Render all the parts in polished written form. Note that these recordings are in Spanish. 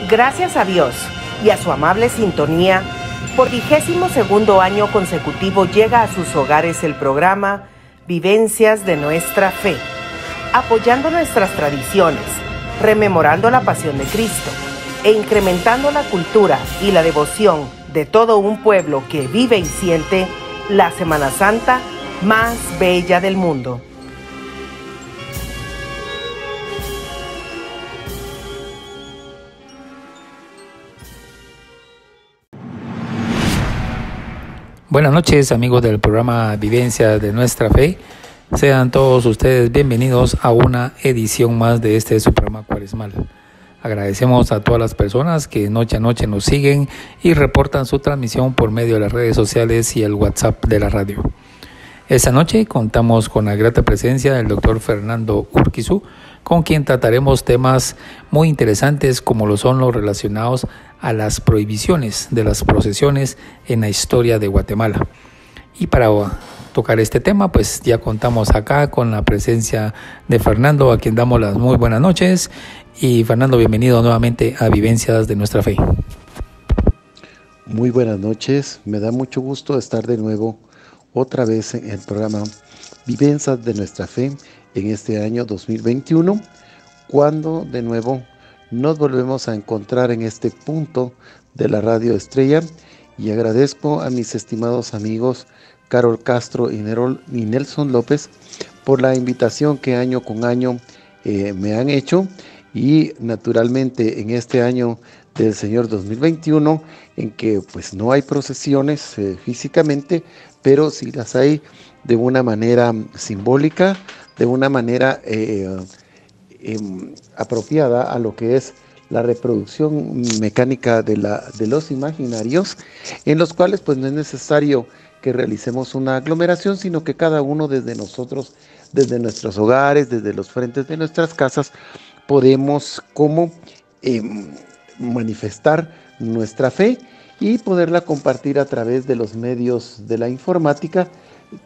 Gracias a Dios y a su amable sintonía, por 22º año consecutivo llega a sus hogares el programa Vivencias de Nuestra Fe, apoyando nuestras tradiciones, rememorando la pasión de Cristo e incrementando la cultura y la devoción de todo un pueblo que vive y siente la Semana Santa más bella del mundo. Buenas noches, amigos del programa Vivencias de Nuestra Fe. Sean todos ustedes bienvenidos a una edición más de su programa cuaresmal. Agradecemos a todas las personas que noche a noche nos siguen y reportan su transmisión por medio de las redes sociales y el WhatsApp de la radio. Esta noche contamos con la grata presencia del doctor Fernando Urquizu, con quien trataremos temas muy interesantes como lo son los relacionados a las prohibiciones de las procesiones en la historia de Guatemala. Y para tocar este tema, pues ya contamos acá con la presencia de Fernando, a quien damos las muy buenas noches. Y Fernando, bienvenido nuevamente a Vivencias de Nuestra Fe. Muy buenas noches, me da mucho gusto estar de nuevo otra vez en el programa Vivencias de Nuestra Fe en este año 2021, cuando de nuevo nos volvemos a encontrar en este punto de la Radio Estrella, y agradezco a mis estimados amigos Carol Castro y Nelson López por la invitación que año con año me han hecho, y naturalmente en este año del Señor 2021, en que pues no hay procesiones físicamente, pero sí las hay de una manera simbólica, de una manera apropiada a lo que es la reproducción mecánica de los imaginarios, en los cuales pues no es necesario que realicemos una aglomeración, sino que cada uno desde nosotros, desde nuestros hogares, desde los frentes de nuestras casas, podemos como manifestar nuestra fe y poderla compartir a través de los medios de la informática,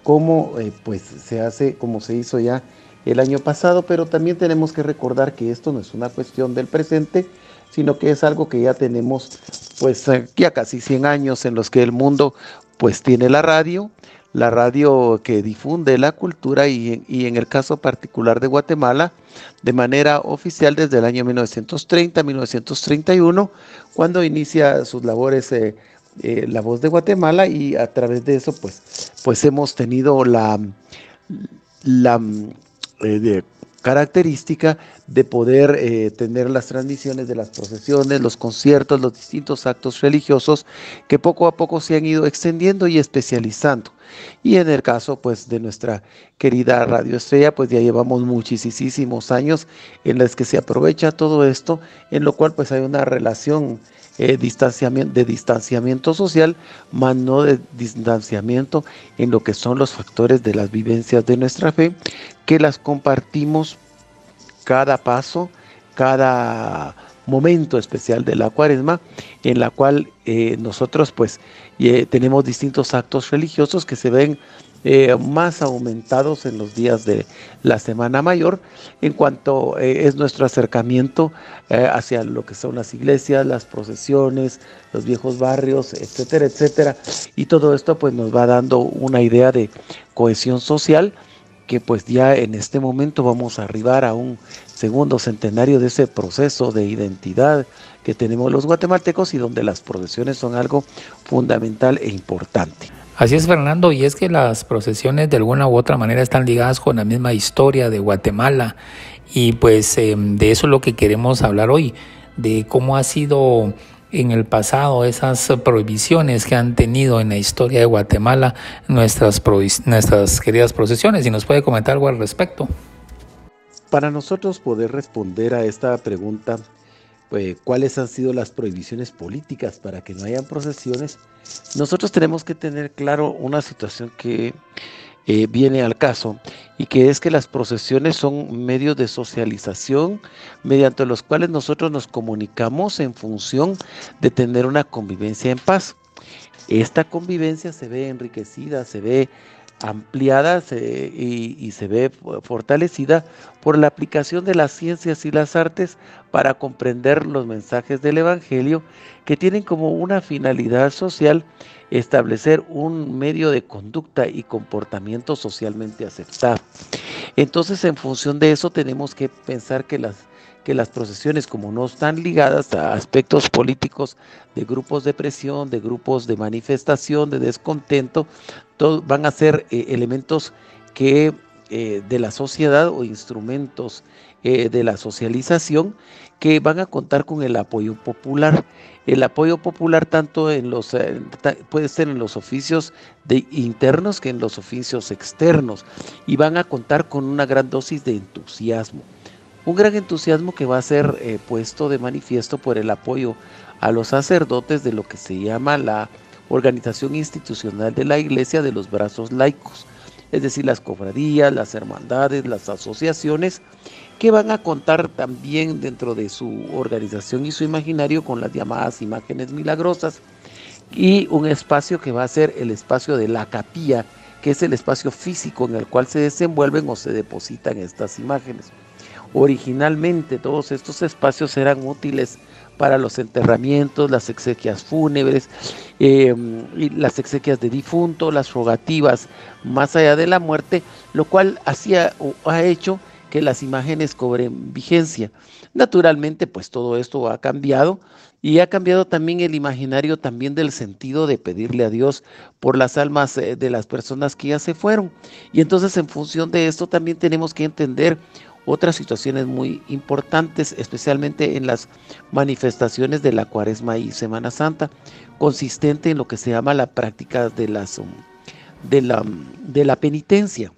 como pues se hace, como se hizo ya el año pasado. Pero también tenemos que recordar que esto no es una cuestión del presente, sino que es algo que ya tenemos pues ya casi 100 años en los que el mundo pues tiene la radio que difunde la cultura, y en el caso particular de Guatemala, de manera oficial desde el año 1930-1931, cuando inicia sus labores La Voz de Guatemala, y a través de eso pues hemos tenido la característica de poder tener las transmisiones de las procesiones, los conciertos, los distintos actos religiosos que poco a poco se han ido extendiendo y especializando. Y en el caso pues de nuestra querida Radio Estrella, pues ya llevamos muchísimos años en los que se aprovecha todo esto, en lo cual pues hay una relación de distanciamiento social, más no de distanciamiento en lo que son los factores de las vivencias de nuestra fe, que las compartimos cada paso, cada momento especial de la cuaresma, en la cual nosotros pues tenemos distintos actos religiosos que se ven más aumentados en los días de la Semana Mayor, en cuanto es nuestro acercamiento hacia lo que son las iglesias, las procesiones, los viejos barrios, etcétera, etcétera. Y todo esto pues nos va dando una idea de cohesión social, que pues ya en este momento vamos a arribar a un segundo centenario de ese proceso de identidad que tenemos los guatemaltecos, y donde las procesiones son algo fundamental e importante. Así es, Fernando, y es que las procesiones de alguna u otra manera están ligadas con la misma historia de Guatemala, y pues de eso es lo que queremos hablar hoy, de cómo ha sido en el pasado esas prohibiciones que han tenido en la historia de Guatemala nuestras queridas procesiones. ¿Y nos puede comentar algo al respecto? Para nosotros poder responder a esta pregunta, ¿cuáles han sido las prohibiciones políticas para que no hayan procesiones? Nosotros tenemos que tener claro una situación que viene al caso, y que es que las procesiones son medios de socialización mediante los cuales nosotros nos comunicamos en función de tener una convivencia en paz. Esta convivencia se ve enriquecida, se ve ampliada y se ve fortalecida por la aplicación de las ciencias y las artes para comprender los mensajes del Evangelio, que tienen como una finalidad social establecer un medio de conducta y comportamiento socialmente aceptado. Entonces, en función de eso, tenemos que pensar que las procesiones, como no están ligadas a aspectos políticos de grupos de presión, de grupos de manifestación, de descontento, todos van a ser elementos que de la sociedad o instrumentos de la socialización que van a contar con el apoyo popular. El apoyo popular tanto puede ser en los oficios internos que en los oficios externos, y van a contar con una gran dosis de entusiasmo. Un gran entusiasmo que va a ser puesto de manifiesto por el apoyo a los sacerdotes de lo que se llama la organización institucional de la Iglesia de los brazos laicos, es decir, las cofradías, las hermandades, las asociaciones, que van a contar también dentro de su organización y su imaginario con las llamadas imágenes milagrosas, y un espacio que va a ser el espacio de la capilla, que es el espacio físico en el cual se desenvuelven o se depositan estas imágenes. Originalmente todos estos espacios eran útiles para los enterramientos, las exequias fúnebres, y las exequias de difunto, las rogativas más allá de la muerte, lo cual ha hecho que las imágenes cobren vigencia. Naturalmente, pues todo esto ha cambiado, y ha cambiado también el imaginario también del sentido de pedirle a Dios por las almas de las personas que ya se fueron. Y entonces, en función de esto, también tenemos que entender otras situaciones muy importantes, especialmente en las manifestaciones de la Cuaresma y Semana Santa, consistente en lo que se llama la práctica de la penitencia.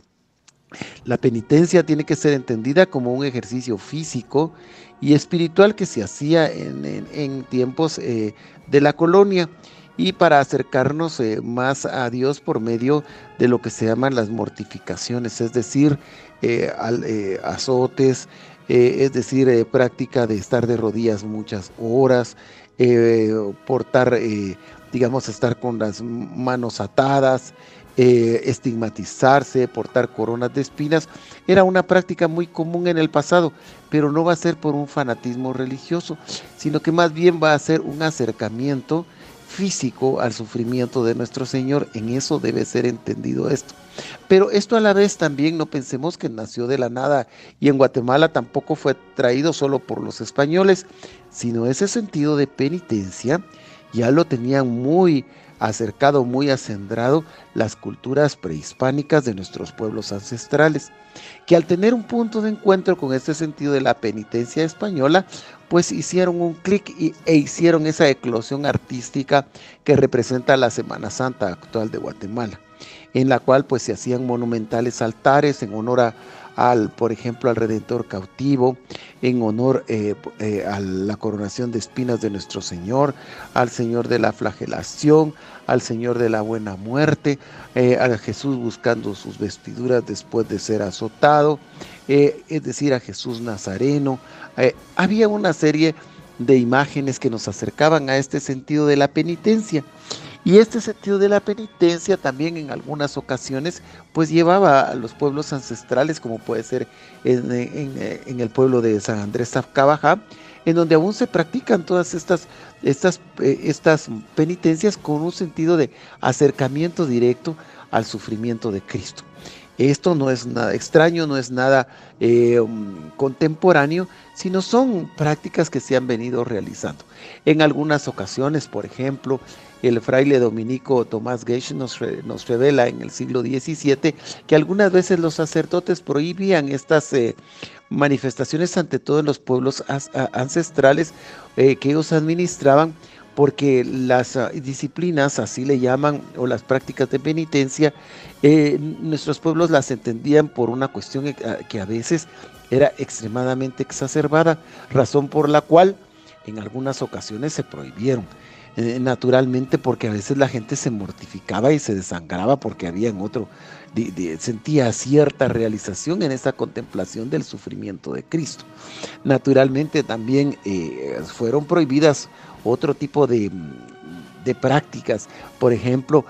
La penitencia tiene que ser entendida como un ejercicio físico y espiritual que se hacía en tiempos de la colonia, y para acercarnos más a Dios por medio de lo que se llaman las mortificaciones, es decir, azotes, es decir, práctica de estar de rodillas muchas horas, portar, estar con las manos atadas, estigmatizarse, portar coronas de espinas. Era una práctica muy común en el pasado, pero no va a ser por un fanatismo religioso, sino que más bien va a ser un acercamiento físico al sufrimiento de nuestro Señor. En eso debe ser entendido esto. Pero esto a la vez también no pensemos que nació de la nada, y en Guatemala tampoco fue traído solo por los españoles, sino ese sentido de penitencia ya lo tenían muy acercado, muy acendrado las culturas prehispánicas de nuestros pueblos ancestrales, que al tener un punto de encuentro con este sentido de la penitencia española, pues hicieron un clic e hicieron esa eclosión artística que representa la Semana Santa actual de Guatemala, en la cual pues se hacían monumentales altares en honor por ejemplo, al Redentor cautivo, en honor a la coronación de espinas de nuestro Señor, al Señor de la flagelación, al Señor de la buena muerte, a Jesús buscando sus vestiduras después de ser azotado, es decir, a Jesús Nazareno. Había una serie de imágenes que nos acercaban a este sentido de la penitencia. Y este sentido de la penitencia también en algunas ocasiones pues llevaba a los pueblos ancestrales, como puede ser en el pueblo de San Andrés Zabcabajá, en donde aún se practican todas estas penitencias con un sentido de acercamiento directo al sufrimiento de Cristo. Esto no es nada extraño, no es nada contemporáneo, sino son prácticas que se han venido realizando. En algunas ocasiones, por ejemplo, el fraile dominico Tomás Gage nos revela en el siglo XVII que algunas veces los sacerdotes prohibían estas manifestaciones, ante todo en los pueblos ancestrales que ellos administraban, porque las disciplinas, así le llaman, o las prácticas de penitencia, nuestros pueblos las entendían por una cuestión que a veces era extremadamente exacerbada, razón por la cual en algunas ocasiones se prohibieron. Naturalmente, porque a veces la gente se mortificaba y se desangraba porque sentía cierta realización en esa contemplación del sufrimiento de Cristo. Naturalmente también fueron prohibidas otro tipo de prácticas, por ejemplo,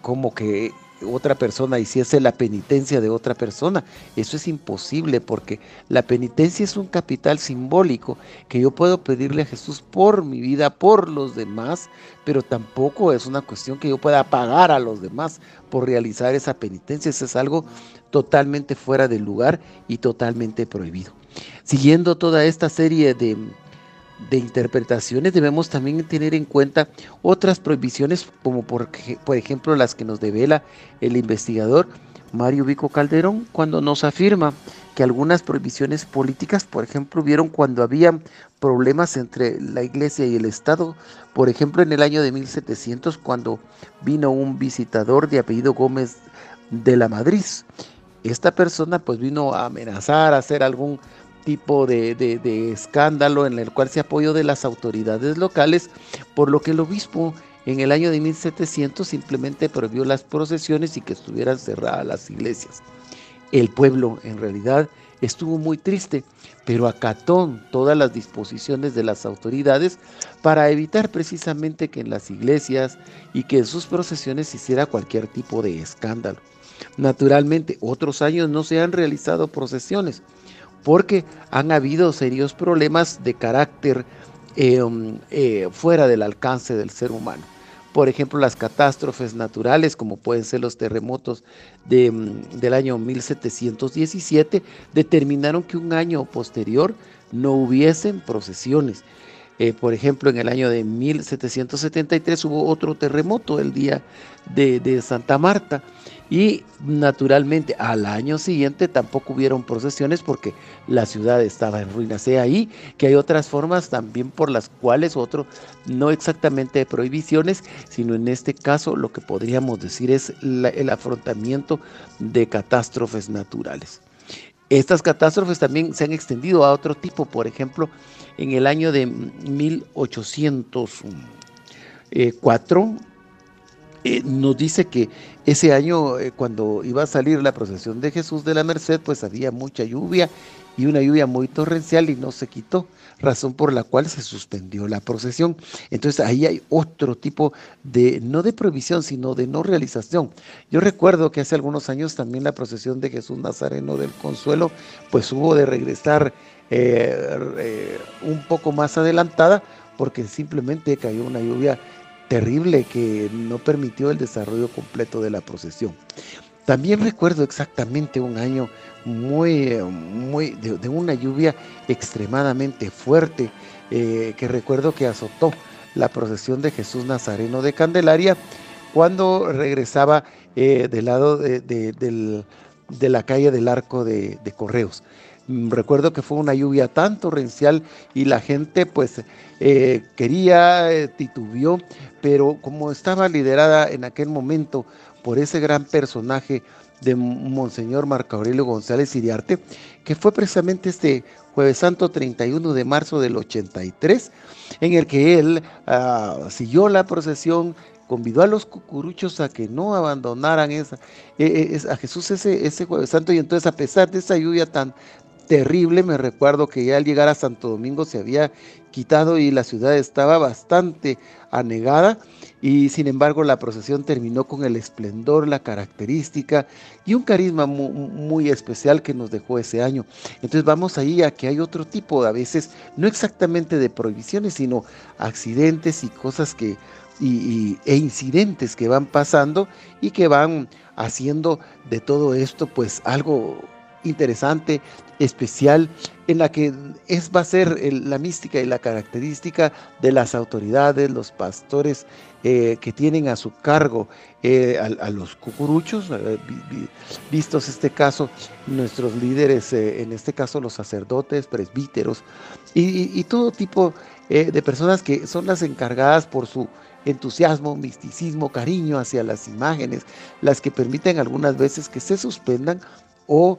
como que otra persona hiciese la penitencia de otra persona. Eso es imposible, porque la penitencia es un capital simbólico que yo puedo pedirle a Jesús por mi vida, por los demás, pero tampoco es una cuestión que yo pueda pagar a los demás por realizar esa penitencia. Eso es algo totalmente fuera del lugar y totalmente prohibido. Siguiendo toda esta serie de interpretaciones, debemos también tener en cuenta otras prohibiciones, como por ejemplo las que nos devela el investigador Mario Vico Calderón, cuando nos afirma que algunas prohibiciones políticas, por ejemplo, hubieron cuando había problemas entre la Iglesia y el Estado. Por ejemplo, en el año de 1700, cuando vino un visitador de apellido Gómez de la Madrid. Esta persona pues vino a amenazar, a hacer algún tipo de escándalo en el cual se apoyó de las autoridades locales, por lo que el obispo en el año de 1700 simplemente prohibió las procesiones y que estuvieran cerradas las iglesias. El pueblo en realidad estuvo muy triste, pero acató todas las disposiciones de las autoridades para evitar precisamente que en las iglesias y que en sus procesiones se hiciera cualquier tipo de escándalo. Naturalmente, otros años no se han realizado procesiones, porque han habido serios problemas de carácter fuera del alcance del ser humano. Por ejemplo, las catástrofes naturales, como pueden ser los terremotos del año 1717, determinaron que un año posterior no hubiesen procesiones. Por ejemplo, en el año de 1773 hubo otro terremoto, el día de Santa Marta, y naturalmente al año siguiente tampoco hubieron procesiones porque la ciudad estaba en ruinas. Ahí que hay otras formas también por las cuales no exactamente de prohibiciones, sino en este caso lo que podríamos decir es el afrontamiento de catástrofes naturales. Estas catástrofes también se han extendido a otro tipo. Por ejemplo, en el año de 1804 nos dice que ese año, cuando iba a salir la procesión de Jesús de la Merced, pues había mucha lluvia y una lluvia muy torrencial y no se quitó, razón por la cual se suspendió la procesión. Entonces ahí hay otro tipo no de prohibición, sino de no realización. Yo recuerdo que hace algunos años también la procesión de Jesús Nazareno del Consuelo, pues hubo de regresar un poco más adelantada, porque simplemente cayó una lluvia terrible que no permitió el desarrollo completo de la procesión. También recuerdo exactamente un año de una lluvia extremadamente fuerte, que recuerdo que azotó la procesión de Jesús Nazareno de Candelaria cuando regresaba del lado de la calle del Arco de Correos. Recuerdo que fue una lluvia tan torrencial y la gente pues titubeó, pero como estaba liderada en aquel momento por ese gran personaje de Monseñor Marco Aurelio González Iriarte, que fue precisamente este Jueves Santo 31 de marzo del 83, en el que él siguió la procesión, convidó a los cucuruchos a que no abandonaran a Jesús ese Jueves Santo, y entonces a pesar de esa lluvia tan terrible, me recuerdo que ya al llegar a Santo Domingo se había quitado y la ciudad estaba bastante anegada, y sin embargo la procesión terminó con el esplendor, la característica y un carisma muy especial que nos dejó ese año. Entonces vamos ahí a que hay otro tipo, a veces no exactamente de prohibiciones, sino accidentes y cosas e incidentes que van pasando y que van haciendo de todo esto pues algo interesante, especial, en la que va a ser la mística y la característica de las autoridades, los pastores que tienen a su cargo a los cucuruchos, vistos este caso nuestros líderes, en este caso los sacerdotes, presbíteros y todo tipo de personas que son las encargadas por su entusiasmo, misticismo, cariño hacia las imágenes, las que permiten algunas veces que se suspendan o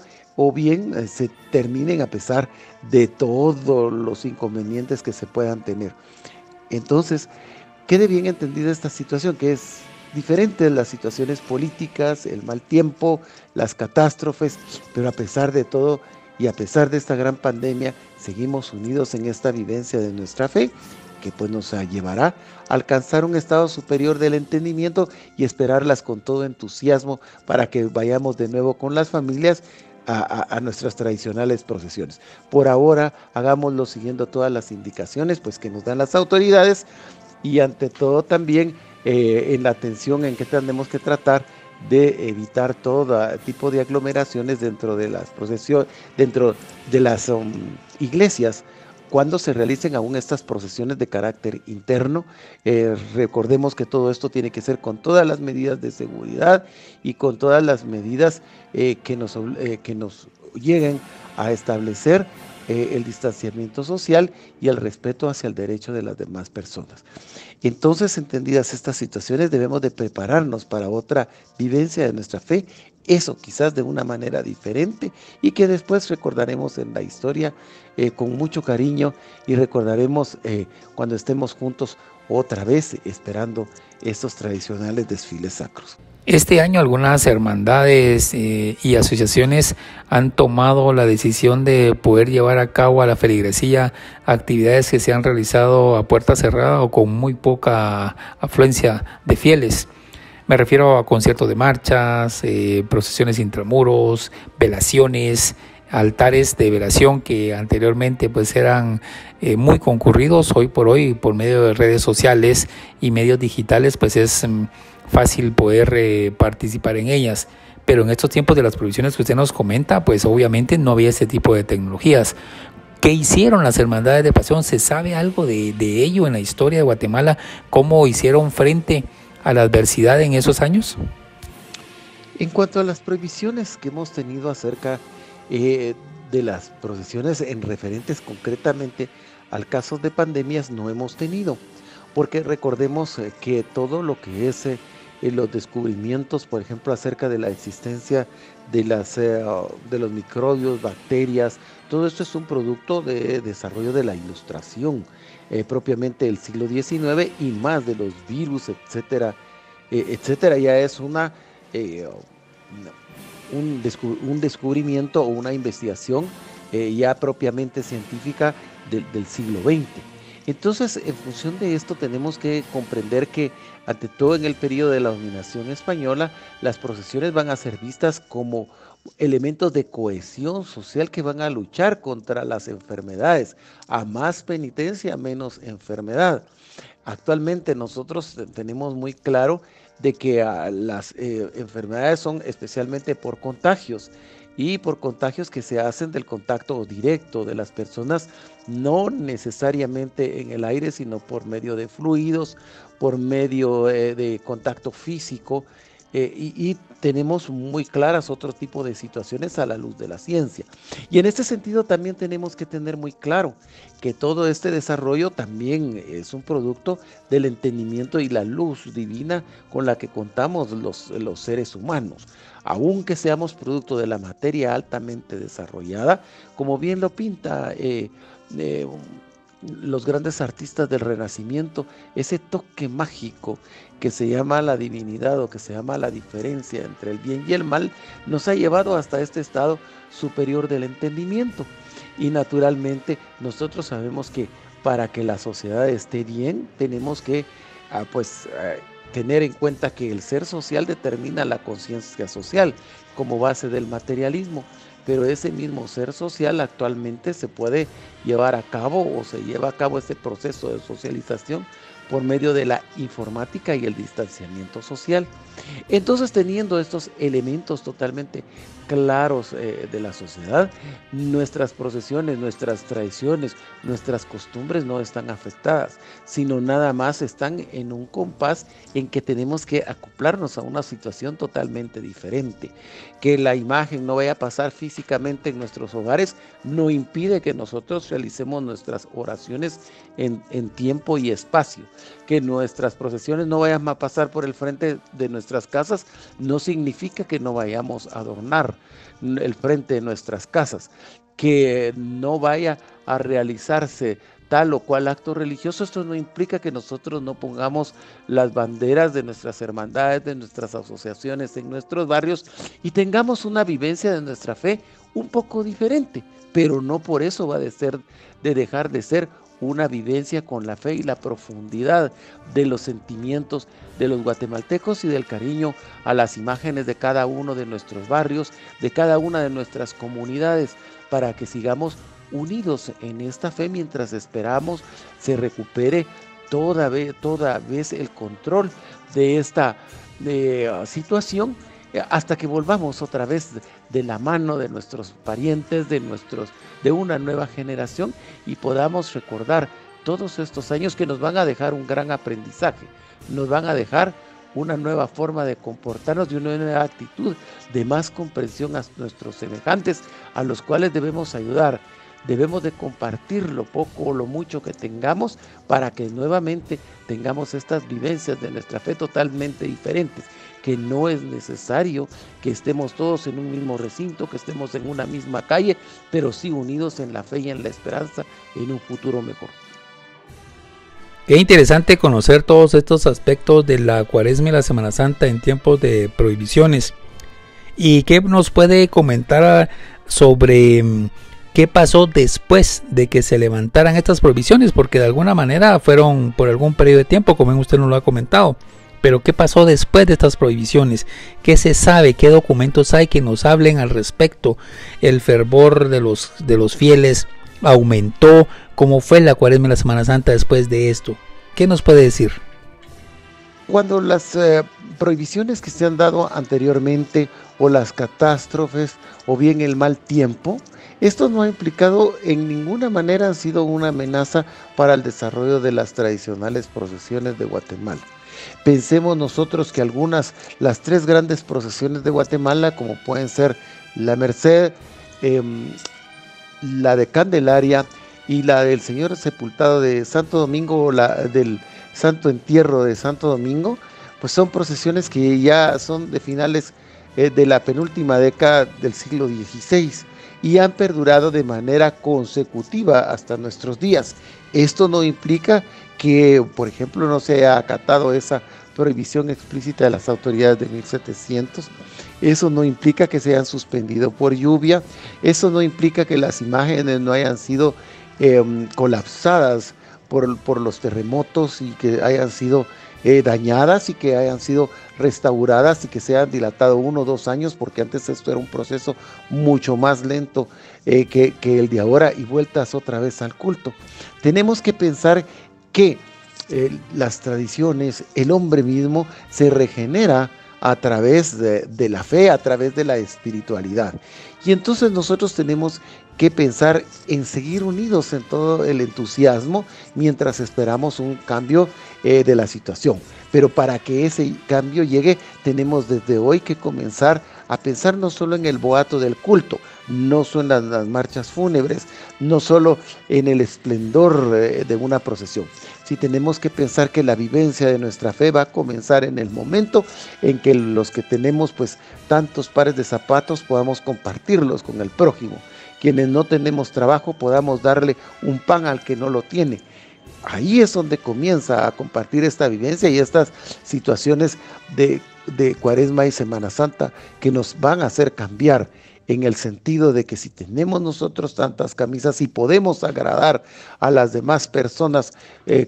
bien se terminen a pesar de todos los inconvenientes que se puedan tener. Entonces, quede bien entendida esta situación, que es diferente de las situaciones políticas, el mal tiempo, las catástrofes, pero a pesar de todo y a pesar de esta gran pandemia, seguimos unidos en esta vivencia de nuestra fe que pues nos llevará a alcanzar un estado superior del entendimiento y esperarlas con todo entusiasmo para que vayamos de nuevo con las familias a nuestras tradicionales procesiones. Por ahora, hagámoslo siguiendo todas las indicaciones pues, que nos dan las autoridades y ante todo también en la atención en que tenemos que tratar de evitar todo tipo de aglomeraciones dentro de las procesiones, dentro de las iglesias, cuando se realicen aún estas procesiones de carácter interno. Recordemos que todo esto tiene que ser con todas las medidas de seguridad y con todas las medidas que nos lleguen a establecer el distanciamiento social y el respeto hacia el derecho de las demás personas. Entonces, entendidas estas situaciones, debemos de prepararnos para otra vivencia de nuestra fe, eso quizás de una manera diferente y que después recordaremos en la historia con mucho cariño y recordaremos cuando estemos juntos otra vez esperando estos tradicionales desfiles sacros. Este año algunas hermandades y asociaciones han tomado la decisión de poder llevar a cabo a la feligresía actividades que se han realizado a puerta cerrada o con muy poca afluencia de fieles. Me refiero a conciertos de marchas, procesiones intramuros, velaciones, altares de velación que anteriormente pues eran muy concurridos. Hoy por hoy, por medio de redes sociales y medios digitales, pues es fácil poder participar en ellas. Pero en estos tiempos de las prohibiciones que usted nos comenta, pues obviamente no había ese tipo de tecnologías. ¿Qué hicieron las hermandades de pasión? ¿Se sabe algo de ello en la historia de Guatemala? ¿Cómo hicieron frente a la adversidad en esos años? En cuanto a las prohibiciones que hemos tenido acerca de las procesiones en referentes concretamente al caso de pandemias, no hemos tenido, porque recordemos que todo lo que es los descubrimientos, por ejemplo, acerca de la existencia de los microbios, bacterias, todo esto es un producto de desarrollo de la ilustración, propiamente del siglo XIX y más de los virus, etcétera, etcétera. Ya es un descubrimiento o una investigación ya propiamente científica del siglo XX. Entonces, en función de esto, tenemos que comprender que, ante todo en el periodo de la dominación española, las procesiones van a ser vistas como elementos de cohesión social que van a luchar contra las enfermedades. A más penitencia, menos enfermedad. Actualmente nosotros tenemos muy claro de que las enfermedades son especialmente por contagios y por contagios que se hacen del contacto directo de las personas, no necesariamente en el aire, sino por medio de fluidos, por medio de contacto físico, y tenemos muy claras otro tipo de situaciones a la luz de la ciencia. Y en este sentido también tenemos que tener muy claro que todo este desarrollo también es un producto del entendimiento y la luz divina con la que contamos los seres humanos. Aunque seamos producto de la materia altamente desarrollada, como bien lo pinta los grandes artistas del Renacimiento, ese toque mágico que se llama la divinidad o que se llama la diferencia entre el bien y el mal, nos ha llevado hasta este estado superior del entendimiento. Y naturalmente nosotros sabemos que para que la sociedad esté bien, tenemos que tener en cuenta que el ser social determina la conciencia social como base del materialismo. Pero ese mismo ser social actualmente se puede llevar a cabo o se lleva a cabo este proceso de socialización por medio de la informática y el distanciamiento social. Entonces, teniendo estos elementos totalmente claros de la sociedad, nuestras procesiones, nuestras tradiciones, nuestras costumbres no están afectadas, sino nada más están en un compás en que tenemos que acoplarnos a una situación totalmente diferente. Que la imagen no vaya a pasar físicamente en nuestros hogares no impide que nosotros realicemos nuestras oraciones en tiempo y espacio. Que nuestras procesiones no vayan a pasar por el frente de nuestras casas no significa que no vayamos a adornar el frente de nuestras casas. Que no vaya a realizarse tal o cual acto religioso, esto no implica que nosotros no pongamos las banderas de nuestras hermandades, de nuestras asociaciones en nuestros barrios y tengamos una vivencia de nuestra fe un poco diferente, pero no por eso va de dejar de ser una vivencia con la fe y la profundidad de los sentimientos de los guatemaltecos y del cariño a las imágenes de cada uno de nuestros barrios, de cada una de nuestras comunidades, para que sigamos unidos en esta fe mientras esperamos se recupere toda vez el control de esta situación, hasta que volvamos otra vez de la mano de nuestros parientes, de una nueva generación, y podamos recordar todos estos años que nos van a dejar un gran aprendizaje, nos van a dejar una nueva forma de comportarnos y una nueva actitud de más comprensión a nuestros semejantes, a los cuales debemos ayudar. Debemos de compartir lo poco o lo mucho que tengamos para que nuevamente tengamos estas vivencias de nuestra fe totalmente diferentes, que no es necesario que estemos todos en un mismo recinto, que estemos en una misma calle, pero sí unidos en la fe y en la esperanza en un futuro mejor. Qué interesante conocer todos estos aspectos de la Cuaresma y la Semana Santa en tiempos de prohibiciones. ¿Y qué nos puede comentar sobre qué pasó después de que se levantaran estas prohibiciones? Porque de alguna manera fueron por algún periodo de tiempo, como usted nos lo ha comentado. Pero ¿qué pasó después de estas prohibiciones? ¿Qué se sabe? ¿Qué documentos hay que nos hablen al respecto? ¿El fervor de los fieles aumentó? ¿Cómo fue la Cuaresma y la Semana Santa después de esto? ¿Qué nos puede decir? Cuando las prohibiciones que se han dado anteriormente, o las catástrofes, o bien el mal tiempo, esto no ha implicado en ninguna manera, han sido una amenaza para el desarrollo de las tradicionales procesiones de Guatemala. Pensemos nosotros que las 3 grandes procesiones de Guatemala, como pueden ser la Merced, la de Candelaria y la del Señor Sepultado de Santo Domingo, o la del Santo Entierro de Santo Domingo, pues son procesiones que ya son de finales de la penúltima década del siglo XVI y han perdurado de manera consecutiva hasta nuestros días. Esto no implica que, por ejemplo, no se haya acatado esa prohibición explícita de las autoridades de 1700. Eso no implica que se hayan suspendido por lluvia. Eso no implica que las imágenes no hayan sido colapsadas por los terremotos y que hayan sido dañadas y que hayan sido restauradas y que se hayan dilatado 1 o 2 años, porque antes esto era un proceso mucho más lento que el de ahora, y vueltas otra vez al culto. Tenemos que pensar que las tradiciones, el hombre mismo se regenera a través de la fe, a través de la espiritualidad. Y entonces nosotros tenemos que pensar en seguir unidos en todo el entusiasmo mientras esperamos un cambio de la situación. Pero para que ese cambio llegue, tenemos desde hoy que comenzar a pensar no solo en el boato del culto, no solo en las marchas fúnebres, no solo en el esplendor de una procesión. Sí, tenemos que pensar que la vivencia de nuestra fe va a comenzar en el momento en que los que tenemos pues tantos pares de zapatos podamos compartirlos con el prójimo. Quienes no tenemos trabajo podamos darle un pan al que no lo tiene. Ahí es donde comienza a compartir esta vivencia y estas situaciones de Cuaresma y Semana Santa que nos van a hacer cambiar, en el sentido de que si tenemos nosotros tantas camisas y podemos agradar a las demás personas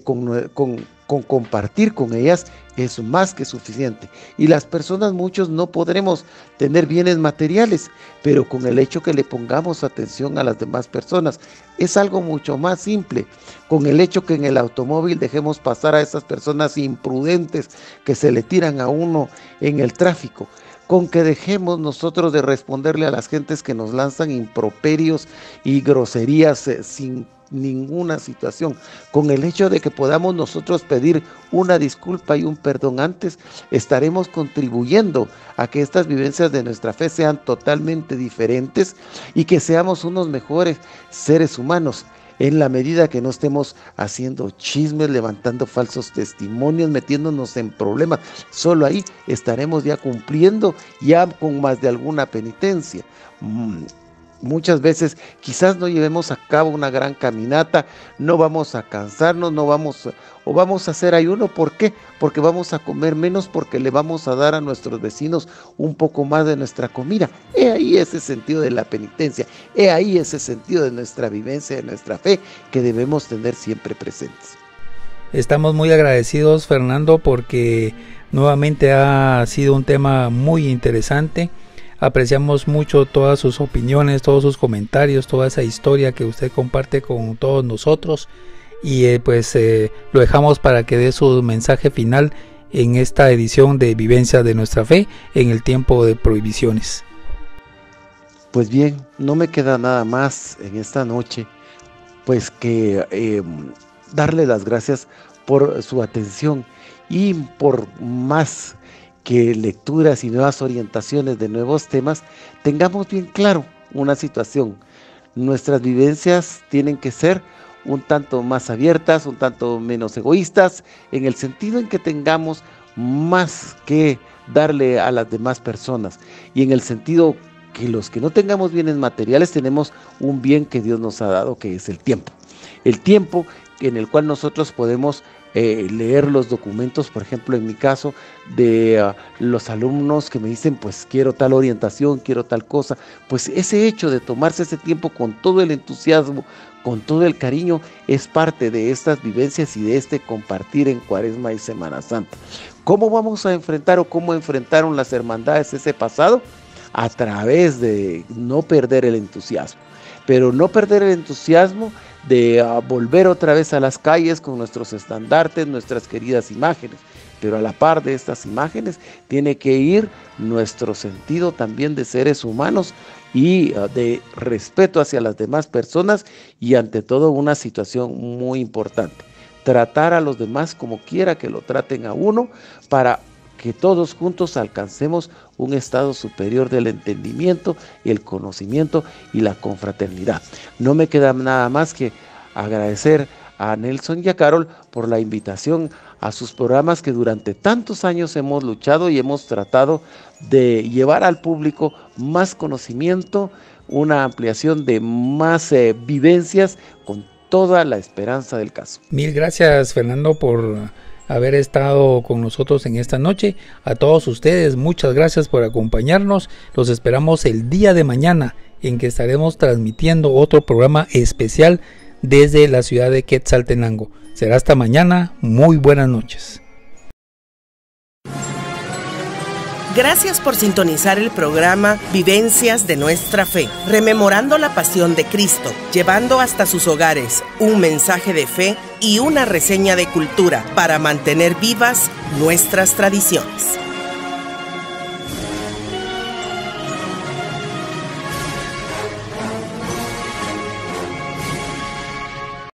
con compartir con ellas, es más que suficiente. Y las personas, muchos no podremos tener bienes materiales, pero con el hecho que le pongamos atención a las demás personas, es algo mucho más simple. Con el hecho que en el automóvil dejemos pasar a esas personas imprudentes que se le tiran a uno en el tráfico, con que dejemos nosotros de responderle a las gentes que nos lanzan improperios y groserías sin ninguna situación, con el hecho de que podamos nosotros pedir una disculpa y un perdón antes, estaremos contribuyendo a que estas vivencias de nuestra fe sean totalmente diferentes y que seamos unos mejores seres humanos, en la medida que no estemos haciendo chismes, levantando falsos testimonios, metiéndonos en problemas. Solo ahí estaremos ya cumpliendo ya con más de alguna penitencia. muchas veces quizás no llevemos a cabo una gran caminata, no vamos a cansarnos, vamos a hacer ayuno. ¿Por qué? Porque vamos a comer menos, porque le vamos a dar a nuestros vecinos un poco más de nuestra comida. He ahí ese sentido de la penitencia, he ahí ese sentido de nuestra vivencia, de nuestra fe, que debemos tener siempre presentes. Estamos muy agradecidos, Fernando, porque nuevamente ha sido un tema muy interesante. Apreciamos mucho todas sus opiniones, todos sus comentarios, toda esa historia que usted comparte con todos nosotros, y lo dejamos para que dé su mensaje final en esta edición de Vivencias de Nuestra Fe en el tiempo de prohibiciones. Pues bien, no me queda nada más en esta noche pues que darle las gracias por su atención, y por más que lecturas y nuevas orientaciones de nuevos temas, tengamos bien claro una situación: nuestras vivencias tienen que ser un tanto más abiertas, un tanto menos egoístas, en el sentido en que tengamos más que darle a las demás personas, y en el sentido que los que no tengamos bienes materiales tenemos un bien que Dios nos ha dado, que es el tiempo en el cual nosotros podemos leer los documentos, por ejemplo en mi caso, de los alumnos que me dicen pues quiero tal orientación, quiero tal cosa. Pues ese hecho de tomarse ese tiempo con todo el entusiasmo, con todo el cariño, es parte de estas vivencias y de este compartir en Cuaresma y Semana Santa. ¿Cómo vamos a enfrentar o cómo enfrentaron las hermandades ese pasado? A través de no perder el entusiasmo, pero no perder el entusiasmo de volver otra vez a las calles con nuestros estandartes, nuestras queridas imágenes, pero a la par de estas imágenes tiene que ir nuestro sentido también de seres humanos y de respeto hacia las demás personas, y ante todo una situación muy importante: tratar a los demás como quiera que lo traten a uno, para que todos juntos alcancemos un estado superior del entendimiento, el conocimiento y la confraternidad. No me queda nada más que agradecer a Nelson y a Carol por la invitación a sus programas, que durante tantos años hemos luchado y hemos tratado de llevar al público más conocimiento, una ampliación de más vivencias, con toda la esperanza del caso. Mil gracias, Fernando, por haber estado con nosotros en esta noche. A todos ustedes, muchas gracias por acompañarnos. Los esperamos el día de mañana, en que estaremos transmitiendo otro programa especial desde la ciudad de Quetzaltenango. Será hasta mañana. Muy buenas noches. Gracias por sintonizar el programa Vivencias de Nuestra Fe, rememorando la pasión de Cristo, llevando hasta sus hogares un mensaje de fe y una reseña de cultura para mantener vivas nuestras tradiciones.